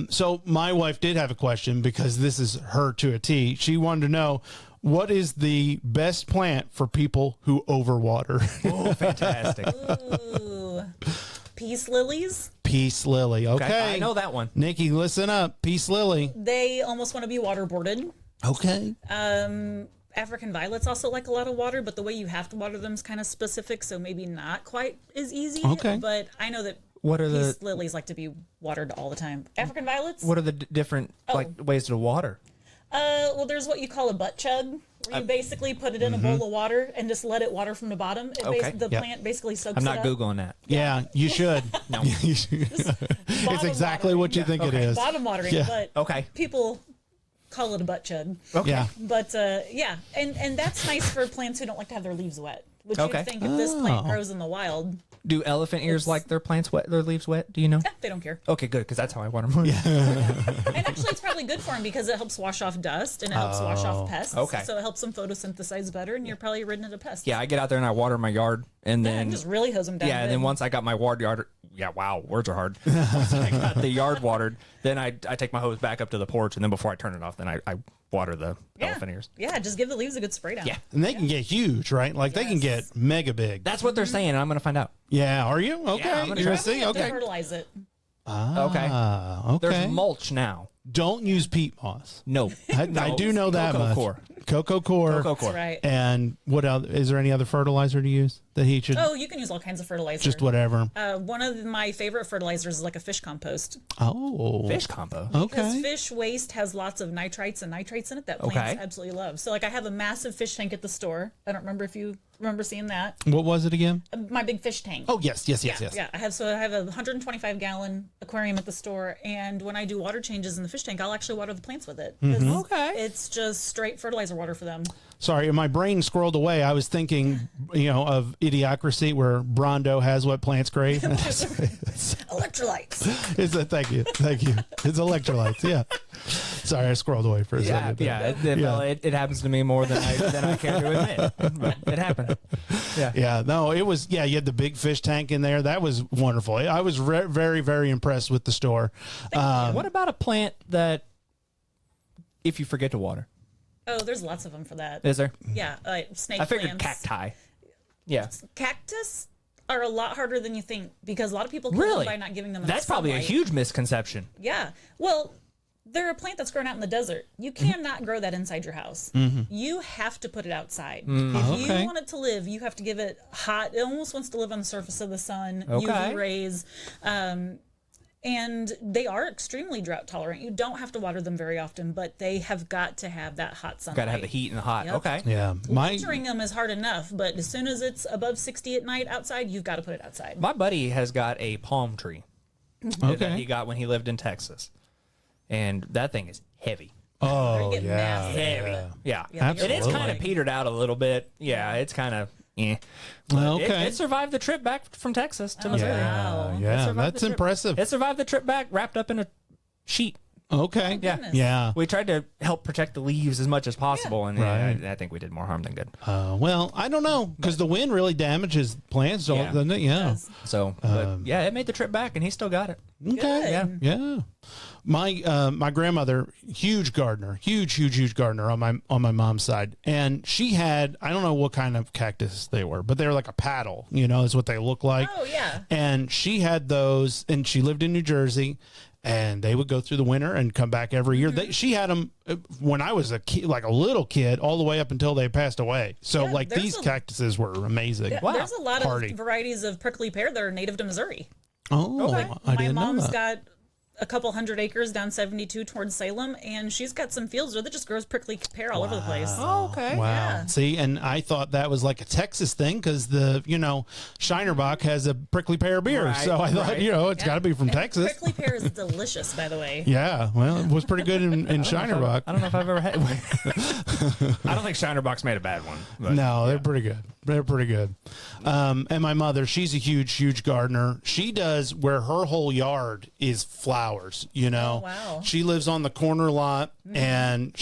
So my wife did have a question because this is her to a T. She wanted to know, what is the best plant for people who overwater? Oh, fantastic. Ooh. Peace lilies. Peace lily. Okay. I know that one. Nikki, listen up. Peace lily. They almost want to be waterboarded. Okay. African violets also like a lot of water, but the way you have to water them is kind of specific, so maybe not quite as easy. Okay. But I know that What are Peace lilies like to be watered all the time. African violets? what are the different ways to water? Well, there's what you call a butt chug, where you basically put it in a bowl of water and just let it water from the bottom. The plant basically soaks I'm it not up. Googling that. Yeah, you should. No. You should. It's exactly what you think it is. Bottom watering, Yeah. but Okay. people call it a butt chug. Yeah. But and that's nice for plants who don't like to have their leaves wet. Which Okay. you'd think if this plant grows in the wild, Do elephant ears like their plants wet, their leaves wet? Do you know? they don't care. Okay, good, because that's how I want them. And actually, it's probably good for them because it helps wash off dust and it helps wash off pests. Okay. So it helps them photosynthesize better, and you're probly rid of pests. Yeah, I get out there and I water my yard, and Yeah, then and just really hose them down. and then good. once I got my yard, yeah, wow, words are hard. Once I got the yard watered, then I take my hose back up to the porch, and then before I turn it off, then I water the elephant ears. Yeah, just give the leaves a good spray down. Yeah. And they can get huge, right? Like they can get mega big. That's what they're saying, and I'm going to find out. Yeah, are you? Okay. I'm gonna You're try. gonna see? You have to Okay. fertilize it. Okay. Okay. There's mulch now. Don't use peat moss. No. I do know that Cocoa much. core. Cocoa core. Cocoa core. That's right. And what else? Is there any other fertilizer to use that he should? Oh, you can use all kinds of fertilizer. Just whatever. One of my favorite fertilizers is like a fish compost. Oh. Fish combo. Because Okay. fish waste has lots of nitrites and nitrates in it that plants absolutely love. So, like, I have a massive fish tank at the store. I don't remember if you remember seeing that. What was it again? My big fish tank. Oh, yes. Yeah, I have a 125-gallon aquarium at the store, and when I do water changes in the fish tank, I'll actually water the plants with it. 'Cause Okay. It's just straight fertilizer water for them. Sorry, my brain scrolled away. I was thinking, of Idiocracy, where Brondo has what plants crave. Electrolytes. Thank you. It's electrolytes. Yeah. Sorry, I scrolled away for a second. Well, it happens to me more than I care to admit. But it happened. Yeah. Yeah, no, it was, you had the big fish tank in there. That was wonderful. I was very, very impressed with the store. What about a plant that, if you forget to water, Oh, there's lots of them for that. is there? Yeah, snake I figured plants. cacti. Yeah. Cactus are a lot harder than you think because a lot of people kill Really? them by not giving them enough That's probably a sunlight. huge misconception. Yeah. Well, they're a plant that's grown out in the desert. You cannot grow that inside your house. You have to put it outside. If Okay. you want it to live, you have to give it hot. It almost wants to live on the surface of the sun, Okay. UV rays. And they are extremely drought tolerant. You don't have to water them very often, but they have got to have that hot sunlight. Got to have the heat and the hot. Yep. Okay. Yeah. Wintering them is hard enough, but as soon as it's above 60 at night outside, you've got to put it outside. My buddy has got a palm tree that he got when he lived in Texas, and that thing is heavy. Oh, They're getting yeah. massive. Heavy. Yeah. Yeah, And it's absolutely. kind of petered out a little bit. Yeah, it's kind of. But Okay. It survived the trip back from Texas to Missouri. Wow. Yeah, survived that's the trip. impressive. It survived the trip back, wrapped up in a sheet. Okay. Yeah. Goodness. Yeah. We tried to help protect the leaves as much as possible, and Right. I think we did more harm than good. Well, I don't know because the wind really damages plants, Yeah. doesn't it? Yeah. So, but yeah, it made the trip back, and he still got it. Okay. Yeah. Yeah. My grandmother, huge gardener, huge gardener on my mom's side, and she had, I don't know what kind of cactus they were, but they were like a paddle, is what they look like. Oh, yeah. And she had those, and she lived in New Jersey. And they would go through the winter and come back every year. She had them when I was a kid, like a little kid, all the way up until they passed away. So, Yeah, there's these a- cactuses were amazing. Wow. There's a lot Party. of varieties of prickly pear that are native to Missouri. Oh, I My didn't know mom's that. got a couple hundred acres down 72 towards Salem, and she's got some fields where that just grows prickly pear all over the place. Oh, okay. Wow. Yeah. See, and I thought that was like a Texas thing because Shinerbach has a prickly pear beer. Right, So I thought, right. it's got to be from And Texas. Prickly pear is delicious, by the way. Yeah. Well, it was pretty good in Shinerbach. I don't know if I've ever had. I don't think Shinerbach's made a bad one. But No, they're pretty good. They're pretty good. And my mother, she's a huge gardener. She does where her whole yard is flowers, Oh, wow. She lives on the corner lot and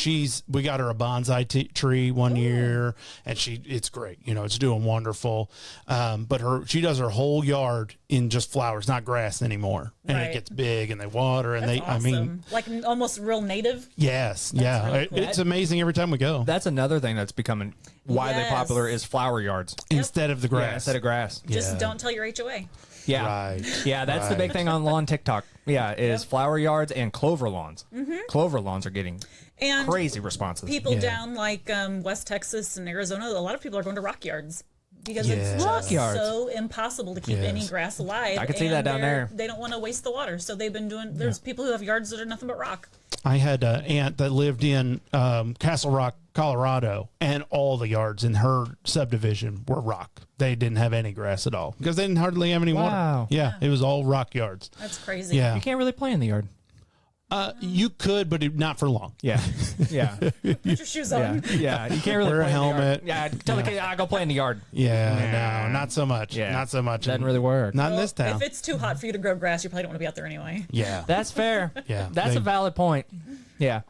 we got her a bonsai tree one year and it's great. It's doing wonderful. But she does her whole yard in just flowers, not grass anymore. And Right. it gets big and they water and That's awesome. I mean, like almost real native. yes. really Yeah. cool. It's amazing every time we go that's another thing that's becoming widely Yes. popular is flower yards. instead of the grass. Yeah, instead of grass. Just Yeah. don't tell your HOA. Yeah. Right. Yeah, that's the big Right. thing on lawn TikTok. Yeah, is flower yards and clover lawns. Clover lawns are getting And crazy responses. people Yeah. down like West Texas and Arizona, a lot of people are going to rock yards. because Yeah. it's Rock just yards. so impossible to keep any Yes. grass alive. I could see that and down there. They don't want to waste the water, so they've been doing. There's people who have yards that are nothing but rock. I had an aunt that lived in Castle Rock, Colorado, and all the yards in her subdivision were rock. They didn't have any grass at all because they didn't hardly have any Wow. water. Yeah, it was all rock yards. That's crazy. Yeah. You can't really play in the yard. You could, but not for long. Yeah. Yeah. Put your shoes Yeah. on. Yeah. You can't really Wear a play in the yard. helmet. Yeah. Tell the kid, I go play in the yard. Yeah, no, not so much. Yeah. Not so much. Doesn't really work. Not in Well, this town. If it's too hot for you to grow grass, you probably don't want to be out there anyway. Yeah. That's fair. Yeah, That's they- a valid point. Yeah.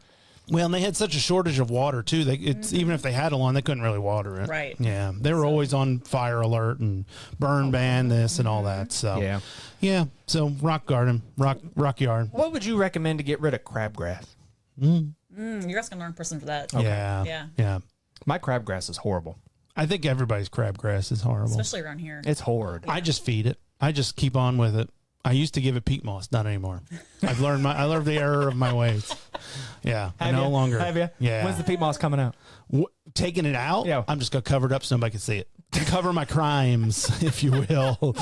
Well, and they had such a shortage of water too. It's even if they had a lawn, they couldn't really water it. Right. Yeah, they were always on fire alert and burn ban this and all that. So Yeah. yeah. So rock garden, rock yard. What would you recommend to get rid of crabgrass? You're asking the wrong person for that. Yeah. Yeah. Yeah. My crabgrass is horrible. I think everybody's crabgrass is horrible. Especially around here. It's horrid. I just feed it. I just keep on with it. I used to give it peat moss, not anymore. I learned the error of my ways. Yeah, I no longer. Have you? Yeah. When's the peat moss coming out? Taking it out? Yeah. I'm just gonna cover it up so nobody can see it. Cover my crimes, if you will.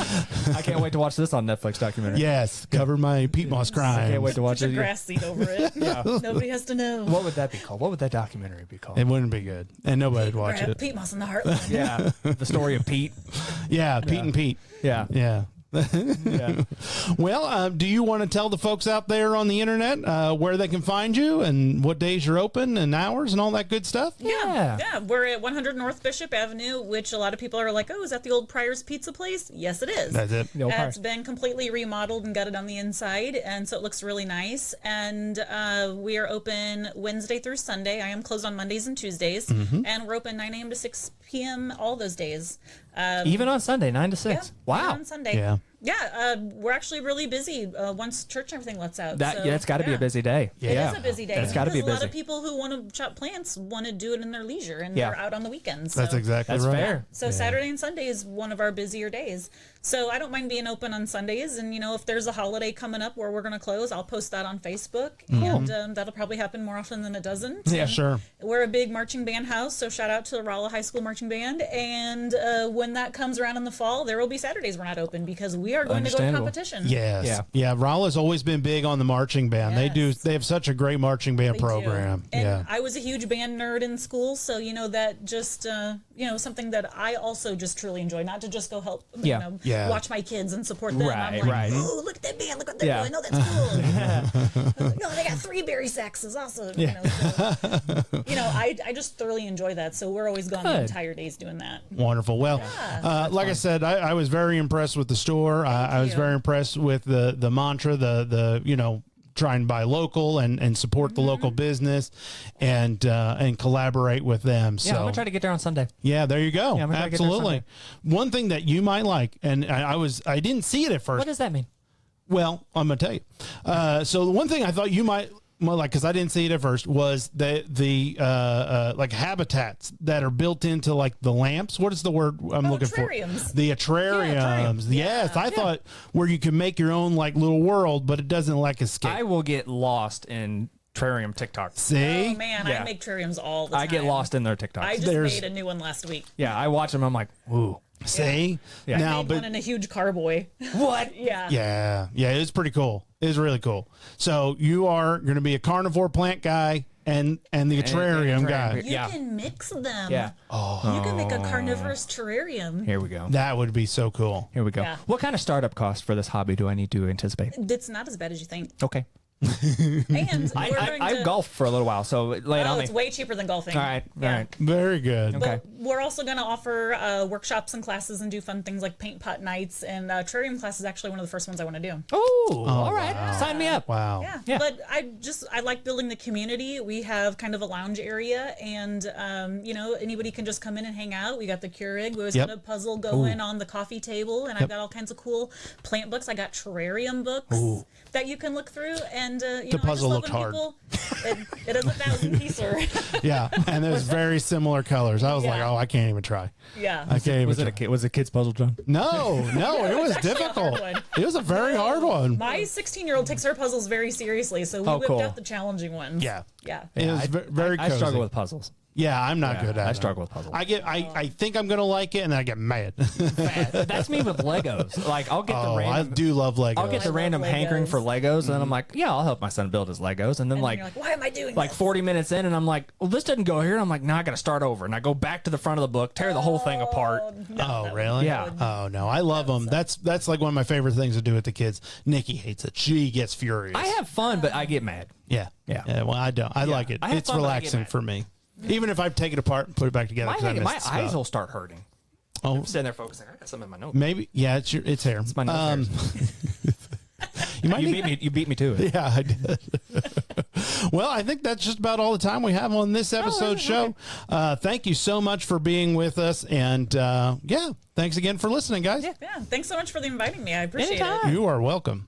I can't wait to watch this on Netflix documentary. Yes, cover my peat moss crimes. I can't wait to watch Put it. your grass seed over it. Yeah. Nobody has to know. What would that be called? What would that documentary be called? It wouldn't be good, and nobody'd watch Grab it. peat moss in the heartland. Yeah. The story of Pete. Yeah, Pete and Pete. Yeah. Yeah. Yeah. Well, do you want to tell the folks out there on the internet where they can find you and what days you're open and hours and all that good stuff? Yeah. Yeah, we're at 100 North Bishop Avenue, which a lot of people are like, oh, is that the old Pryor's Pizza place? Yes, it is. That's it. The old It's Pryor's. been completely remodeled and gutted on the inside, and so it looks really nice. And we are open Wednesday through Sunday. I am closed on Mondays and Tuesdays, and we're open 9 a.m. to 6 p.m. all those days. Even on Sunday, 9 to 6. Yeah, Wow. on Sunday. Yeah. Yeah, we're actually really busy once church and everything lets out. That so, yeah, it's got to be a busy day. It is a busy day. It's got to be because a lot busy. of people who want to chop plants want to do it in their leisure, and Yeah. they're out on the weekends. That's so. exactly That's right. fair. So Saturday and Sunday is one of our busier days. So I don't mind being open on Sundays. And, you know, if there's a holiday coming up where we're going to close, I'll post that on Facebook. And that'll probably happen more often than it doesn't. Yeah, And Sure. We're a big marching band house. So shout out to the Rolla High School Marching Band. And when that comes around in the fall, there will be Saturdays we're not open because we are going to go to Understandable. competition. Yes. Yeah. Yeah. Rolla's always been big on the marching band. Yes. They have such a great marching band They do. program. And Yeah. I was a huge band nerd in school, so you know that just something that I also just truly enjoy. Not to just go help, Yeah. Yeah. watch my kids and support them. Right, I'm like, right. oh, look at that band! Look what they're Yeah. doing! Oh, that's cool. No, they got 3 berry saxes also. I just thoroughly enjoy that. So we're always gone the Good. entire days doing that. Wonderful. Well, like I said, I was very impressed with the store. I was you. very impressed with the mantra, the try and buy local and support the local business and collaborate with them. Yeah, I'm So gonna try to get there on Sunday. yeah, there you go. Yeah, I'm gonna try to get there Absolutely. One thing that you might like, and I didn't see it at first. What does that mean? Well, I'm gonna tell you. So the one thing I thought you might like, because I didn't see it at first, was the like habitats that are built into like the lamps. What is the word I'm looking terrariums. for? The atrariums. Yes, I thought where you can make your own like little world, but it doesn't like escape. I will get lost in terrarium TikTok. See? Oh man, Yeah. I make terrariums all the time. I get lost in their TikToks. I just There's- made a new one last week. Yeah, I watch them. I'm like, ooh. See? Yeah. Now, Made but one in a huge carboy. What? Yeah. yeah, it's pretty cool. It's really cool. So you are going to be a carnivore plant guy and the terrarium guy. terrarium. You Yeah. can mix them. Yeah. You can make a carnivorous terrarium. Here we go. That would be so cool. Here we go. Yeah. What kind of startup cost for this hobby do I need to anticipate? It's not as bad as you think. Okay. And we're going I've to golfed for a little while, so lay it on me. it's way cheaper than golfing. All right. Yeah. All right. Very good. Okay. But we're also going to offer workshops and classes and do fun things like paint pot nights. And terrarium class is actually one of the first ones I want to do. Oh, all right. Sign me up. Wow. Yeah. Yeah. But I like building the community. We have kind of a lounge area, and anybody can just come in and hang out. We got the Keurig. We always Yep. got a puzzle going on the coffee table, and I've got all kinds of cool plant books. I got terrarium books that you can look through, and The puzzle looked hard. It is 1,000 piecer. Yeah, and there's very similar colors. I was like, Yeah. oh, I can't even try. Yeah. I can't even. Was it try. a kid? Was it a kid's puzzle, John? No, it was actually a hard difficult. one. It was a very hard one. My 16-year-old takes her puzzles very seriously, so we Oh, whipped cool. out the challenging ones. Yeah. Yeah. It was very I struggle cozy. with puzzles. Yeah, I'm not good at it. I struggle with puzzles. I think I'm gonna like it, and then I get mad. That's me with Legos. Like I'll get the I random. do love Legos. I'll get the love random hankering Legos. for Legos, and then I'm like, yeah, I'll help my son build his Legos, and then And like. you're like, why am I doing Like this? 40 minutes in, and I'm like, well, this didn't go here. And I'm like, now I got to start over. And I go back to the front of the book, tear the whole thing apart. Oh, really? Yeah. Oh no, I love them. That's like one of my favorite things to do with the kids. Nikki hates it. She gets furious. I have fun, but I get mad. Yeah. Well, I don't. I like it. I have It's fun, but I get relaxing mad. for me. Even if I take it apart and put it back together. 'cause I My missed eyes stuff. will start hurting. Oh, I'm sitting there focusing. I got something in my nose. maybe. Yeah, it's hair. It's my nose hairs. You might You beat me to it. Yeah, I did. Well, I think that's just about all the time we have on this episode show. Thank you so much for being with us. And thanks again for listening, guys. Yeah, thanks so much for inviting me. I appreciate it. You are welcome.